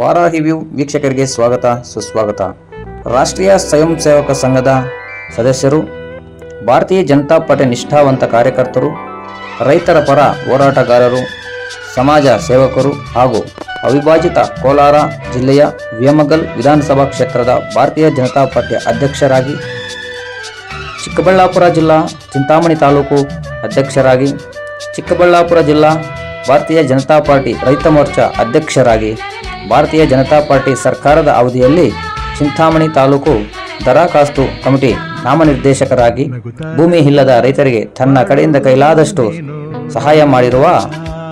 Varahi view ವೀಕ್ಷಕರಿಗೆ ಸ್ವಾಗತ ಸುಸ್ವಾಗತ. ರಾಷ್ಟ್ರೀಯ ಸ್ವಯಂ ಸೇವಕ ಸಂಘದ ಸದಸ್ಯರು, ಭಾರತೀಯ ಜನತಾ ಪಾರ್ಟಿ ನಿಷ್ಠಾವಂತ ಕಾರ್ಯಕರ್ತರು, ರೈತರ ಪರ ಹೋರಾಟಗಾರರು, ಸಮಾಜ ಸೇವಕರು ಹಾಗೂ ಅವಿಭಾಜಿತ ಕೋಲಾರ ಜಿಲ್ಲೆಯ ವೇಮಗಲ್ ವಿಧಾನಸಭಾ ಕ್ಷೇತ್ರದ ಭಾರತೀಯ ಜನತಾ ಪಾರ್ಟಿ ಅಧ್ಯಕ್ಷರಾಗಿ, ಚಿಕ್ಕಬಳ್ಳಾಪುರ ಜಿಲ್ಲಾ ಚಿಂತಾಮಣಿ ತಾಲೂಕು ಅಧ್ಯಕ್ಷರಾಗಿ, ಚಿಕ್ಕಬಳ್ಳಾಪುರ ಜಿಲ್ಲಾ ಭಾರತೀಯ ಜನತಾ ಪಾರ್ಟಿ ರೈತ ಮೋರ್ಚಾ ಅಧ್ಯಕ್ಷರಾಗಿ, ಭಾರತೀಯ ಜನತಾ ಪಾರ್ಟಿ ಸರ್ಕಾರದ ಅವಧಿಯಲ್ಲಿ ಚಿಂತಾಮಣಿ ತಾಲೂಕು ದರಖಾಸ್ತು ಕಮಿಟಿ ನಾಮನಿರ್ದೇಶಕರಾಗಿ, ಭೂಮಿ ಇಲ್ಲದ ರೈತರಿಗೆ ತನ್ನ ಕಡೆಯಿಂದ ಕೈಲಾದಷ್ಟು ಸಹಾಯ ಮಾಡಿರುವ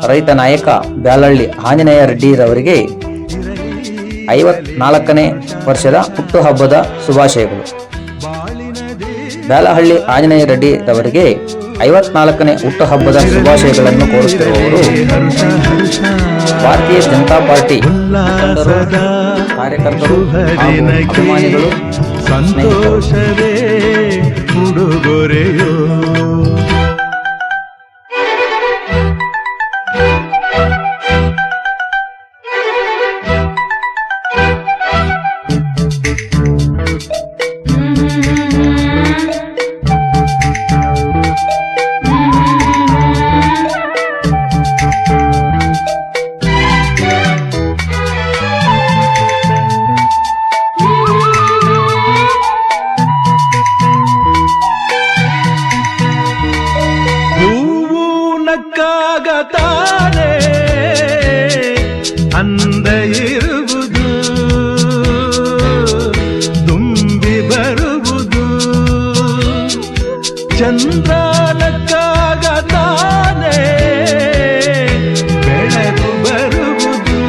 ರೈತ ನಾಯಕ ಬ್ಯಾಲಹಳ್ಳಿ ಆಂಜನೇಯ ರೆಡ್ಡಿರವರಿಗೆ 54ನೇ ವರ್ಷದ ಹುಟ್ಟುಹಬ್ಬದ ಶುಭಾಶಯಗಳು. ಬ್ಯಾಲಹಳ್ಳಿ ಆಂಜನೇಯ ರೆಡ್ಡಿರವರಿಗೆ 54ನೇ ಹುಟ್ಟುಹಬ್ಬದ ಶುಭಾಶಯಗಳನ್ನು ಕೋರುತ್ತಿರುವವರು ಭಾರತೀಯ ಜನತಾ ಪಾರ್ಟಿ ಕಾರ್ಯಕರ್ತರು, ಅಭಿಮಾನಿಗಳು, ಸಂತೋಷವೇ ಉಡುಗೊರೆಯೋ. ನಕ್ಕಾಗತಾನೆ ಅಂದ ಇರುವುದು, ತುಂಬಿ ಬರುವುದು, ಚಂದ್ರ ನಕ್ಕಾಗತಾನೆ ಬೆಳಕು ಬರುವುದು,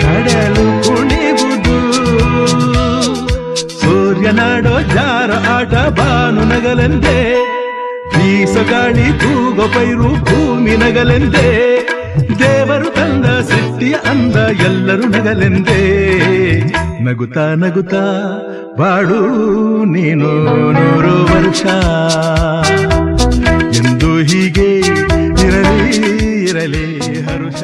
ಕಡಲು ಕುಣಿವುದು, ಸೂರ್ಯನಾಡೋ ಜಾರ ಆಟ ಬಾನು ನಗಲೆಂದೇ, ಬೀಸಗಾಳಿ ತೂಗೋ ಪೈರು ಭೂಮಿ ನಗಲೆಂದೇ, ದೇವರು ತಂದ ಸೃಷ್ಟಿಯ ಅಂದ ಎಲ್ಲರೂ ನಗಲೆಂದೇ. ನಗುತ್ತಾ ನಗುತ್ತಾ ಬಾಳು ನೀನು 100 ವರ್ಷ, ಎಂದು ಹೀಗೆ ಇರಲಿ ಇರಲಿ ಹರುಷ.